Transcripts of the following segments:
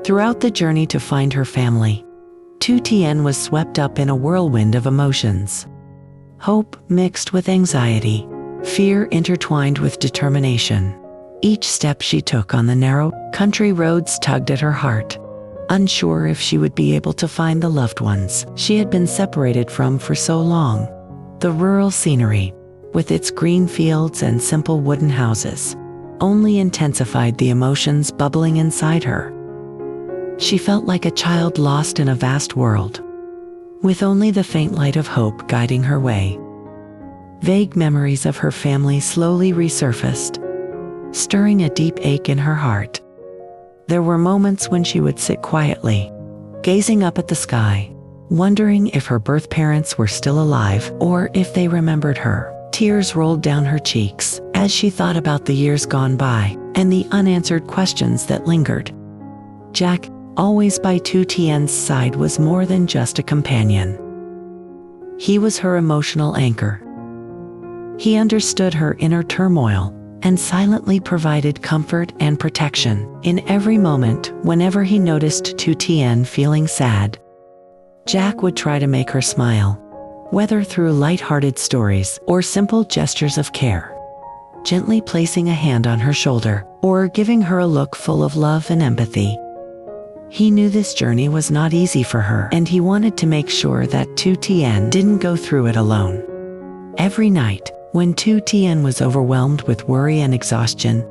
Throughout the journey to find her family, Tu Tien was swept up in a whirlwind of emotions. Hope mixed with anxiety, fear intertwined with determination. Each step she took on the narrow country roads tugged at her heart, unsure if she would be able to find the loved ones she had been separated from for so long. The rural scenery, with its green fields and simple wooden houses, only intensified the emotions bubbling inside her. She felt like a child lost in a vast world, with only the faint light of hope guiding her way. Vague memories of her family slowly resurfaced, stirring a deep ache in her heart. There were moments when she would sit quietly, gazing up at the sky, wondering if her birth parents were still alive or if they remembered her. Tears rolled down her cheeks as she thought about the years gone by and the unanswered questions that lingered. Jack, always by Tu Tien's side, was more than just a companion. He was her emotional anchor. He understood her inner turmoil and silently provided comfort and protection in every moment. Whenever he noticed Tu Tien feeling sad, Jack would try to make her smile, whether through light-hearted stories or simple gestures of care, gently placing a hand on her shoulder or giving her a look full of love and empathy. He knew this journey was not easy for her, and he wanted to make sure that Tu Tien didn't go through it alone. Every night, when Tu Tien was overwhelmed with worry and exhaustion,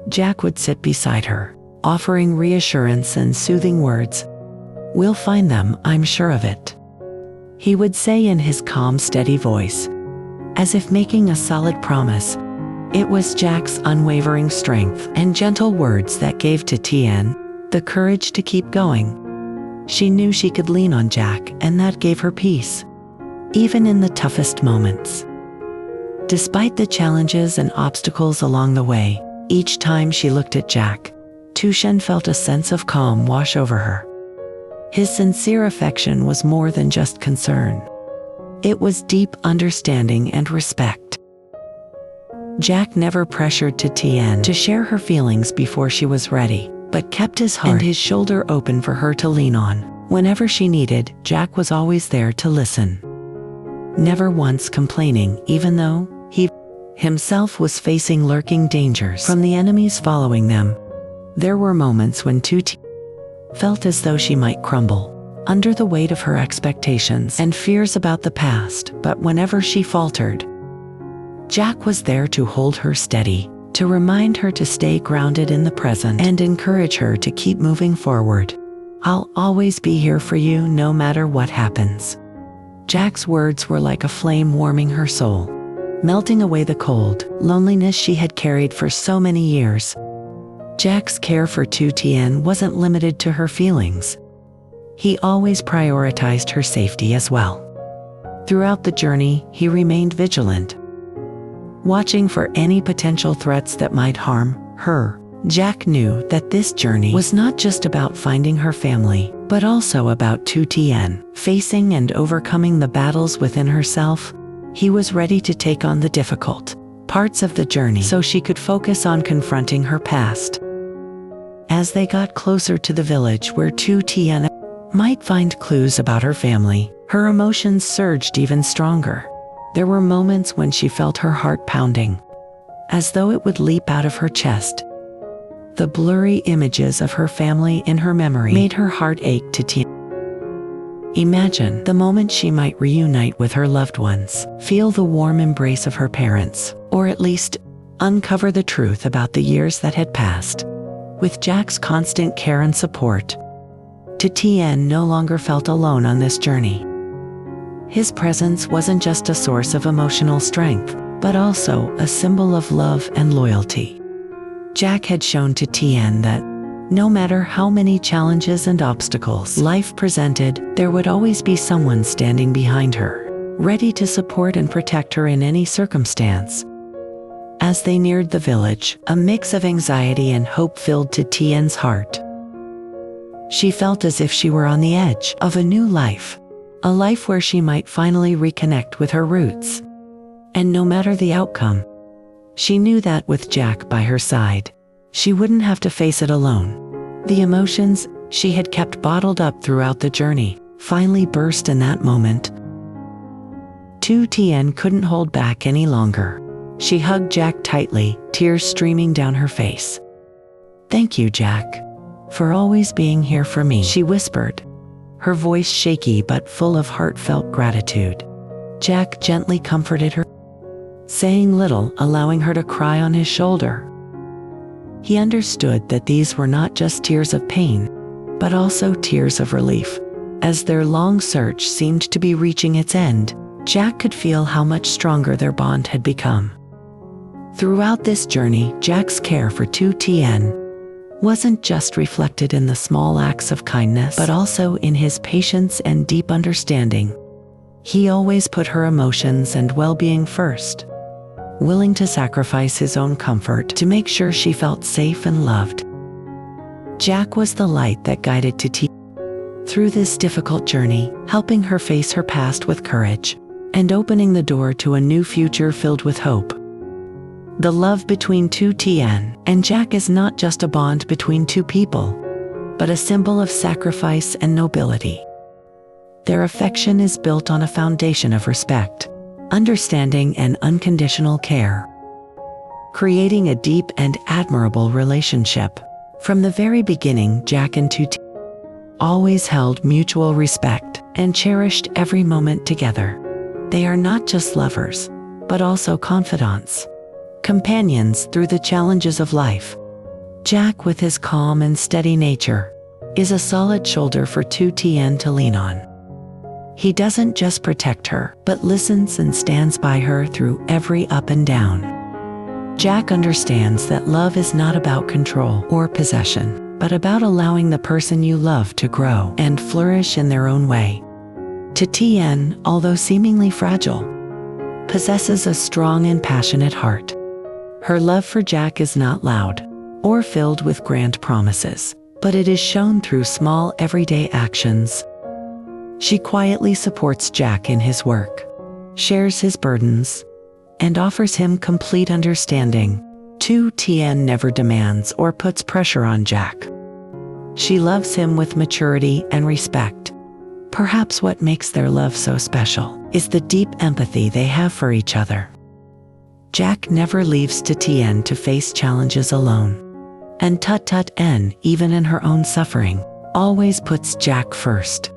Jack would sit beside her, offering reassurance and soothing words. "We'll find them, I'm sure of it," he would say in his calm, steady voice, as if making a solid promise. It was Jack's unwavering strength and gentle words that gave Tu Tien the courage to keep going. She knew she could lean on Jack, and that gave her peace, even in the toughest moments. Despite the challenges and obstacles along the way, each time she looked at Jack, Tu Tien felt a sense of calm wash over her. His sincere affection was more than just concern. It was deep understanding and respect. Jack never pressured Tu Tien to share her feelings before she was ready, but kept his heart and his shoulder open for her to lean on. Whenever she needed, Jack was always there to listen, never once complaining, even though he himself was facing lurking dangers from the enemies following them. There were moments when Tu Tien felt as though she might crumble under the weight of her expectations and fears about the past, but whenever she faltered, Jack was there to hold her steady, to remind her to stay grounded in the present and encourage her to keep moving forward. "I'll always be here for you no matter what happens." Jack's words were like a flame warming her soul, melting away the cold loneliness she had carried for so many years. Jack's care for Tu Tien wasn't limited to her feelings. He always prioritized her safety as well. Throughout the journey, he remained vigilant, watching for any potential threats that might harm her. Jack knew that this journey was not just about finding her family, but also about Tu Tien facing and overcoming the battles within herself. He was ready to take on the difficult parts of the journey so she could focus on confronting her past. As they got closer to the village where Tu Tien might find clues about her family, her emotions surged even stronger. There were moments when she felt her heart pounding, as though it would leap out of her chest. The blurry images of her family in her memory made her heart ache to tears. Imagine the moment she might reunite with her loved ones, feel the warm embrace of her parents, or at least uncover the truth about the years that had passed. With Jack's constant care and support, Tu Tien no longer felt alone on this journey. His presence wasn't just a source of emotional strength, but also a symbol of love and loyalty. Jack had shown Tu Tien that no matter how many challenges and obstacles life presented, there would always be someone standing behind her, ready to support and protect her in any circumstance. As they neared the village, a mix of anxiety and hope filled Tu Tien's heart. She felt as if she were on the edge of a new life, a life where she might finally reconnect with her roots. And no matter the outcome, she knew that with Jack by her side, she wouldn't have to face it alone. The emotions she had kept bottled up throughout the journey, finally burst in that moment. Tu Tien couldn't hold back any longer. She hugged Jack tightly, tears streaming down her face. "Thank you, Jack, for always being here for me," she whispered, her voice shaky but full of heartfelt gratitude. Jack gently comforted her, saying little, allowing her to cry on his shoulder. He understood that these were not just tears of pain, but also tears of relief. As their long search seemed to be reaching its end, Jack could feel how much stronger their bond had become. Throughout this journey, Jack's care for Tu Tien wasn't just reflected in the small acts of kindness, but also in his patience and deep understanding. He always put her emotions and well-being first, willing to sacrifice his own comfort to make sure she felt safe and loved. Jack was the light that guided Tu Tien through this difficult journey, helping her face her past with courage and opening the door to a new future filled with hope. The love between Tu Tien and Jack is not just a bond between two people, but a symbol of sacrifice and nobility. Their affection is built on a foundation of respect, understanding, and unconditional care, creating a deep and admirable relationship. From the very beginning, Jack and Tu Tien always held mutual respect and cherished every moment together. They are not just lovers, but also confidants, companions through the challenges of life. Jack, with his calm and steady nature, is a solid shoulder for Tu Tien to lean on. He doesn't just protect her, but listens and stands by her through every up and down. Jack understands that love is not about control or possession, but about allowing the person you love to grow and flourish in their own way. Tu Tien, although seemingly fragile, possesses a strong and passionate heart. Her love for Jack is not loud or filled with grand promises, but it is shown through small everyday actions. She quietly supports Jack in his work, shares his burdens, and offers him complete understanding. Tu Tien never demands or puts pressure on Jack. She loves him with maturity and respect. Perhaps what makes their love so special is the deep empathy they have for each other. Jack never leaves Tu Tien to face challenges alone, and Tu Tien, even in her own suffering, always puts Jack first.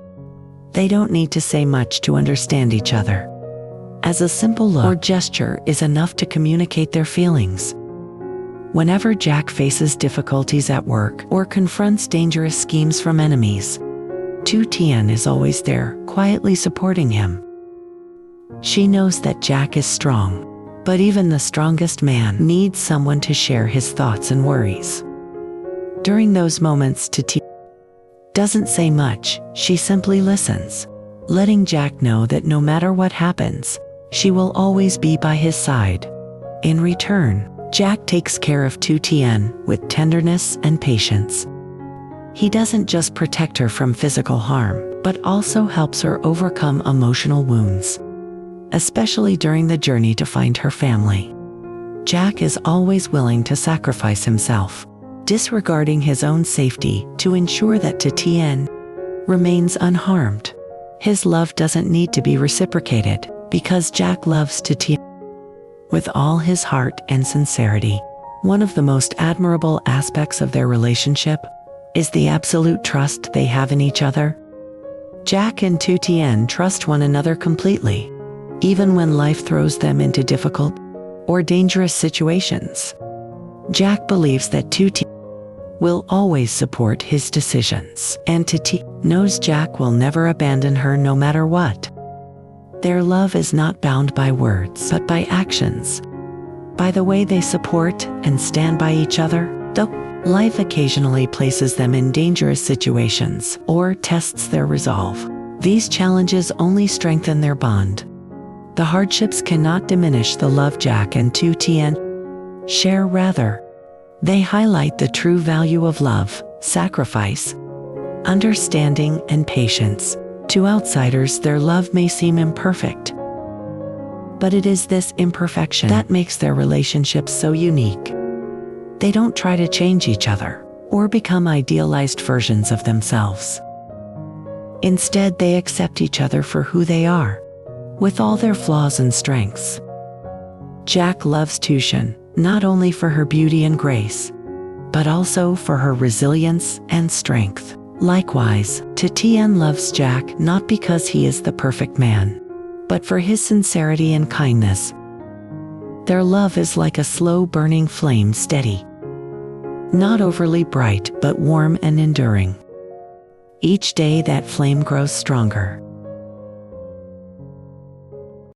They don't need to say much to understand each other, as a simple look or gesture is enough to communicate their feelings. Whenever Jack faces difficulties at work or confronts dangerous schemes from enemies, Tu Tien is always there, quietly supporting him. She knows that Jack is strong, but even the strongest man needs someone to share his thoughts and worries. During those moments, Tu Tien doesn't say much, she simply listens, letting Jack know that no matter what happens, she will always be by his side. In return, Jack takes care of Tu Tien with tenderness and patience. He doesn't just protect her from physical harm, but also helps her overcome emotional wounds, especially during the journey to find her family. Jack is always willing to sacrifice himself, disregarding his own safety to ensure that Tu Tien remains unharmed. His love doesn't need to be reciprocated, because Jack loves Tu Tien with all his heart and sincerity. One of the most admirable aspects of their relationship is the absolute trust they have in each other. Jack and Tu Tien trust one another completely, even when life throws them into difficult or dangerous situations. Jack believes that Tu Tien will always support his decisions, and Tu Tien knows Jack will never abandon her no matter what. Their love is not bound by words, but by actions, by the way they support and stand by each other. Though life occasionally places them in dangerous situations or tests their resolve, these challenges only strengthen their bond. The hardships cannot diminish the love Jack and Tu Tien share. Rather, they highlight the true value of love, sacrifice, understanding, and patience. To outsiders, their love may seem imperfect, but it is this imperfection that makes their relationship so unique. They don't try to change each other, or become idealized versions of themselves. Instead, they accept each other for who they are, with all their flaws and strengths. Jack loves Tu Tien, not only for her beauty and grace, but also for her resilience and strength. Likewise, Tu Tien loves Jack not because he is the perfect man, but for his sincerity and kindness. Their love is like a slow-burning flame, steady, not overly bright, but warm and enduring. Each day that flame grows stronger,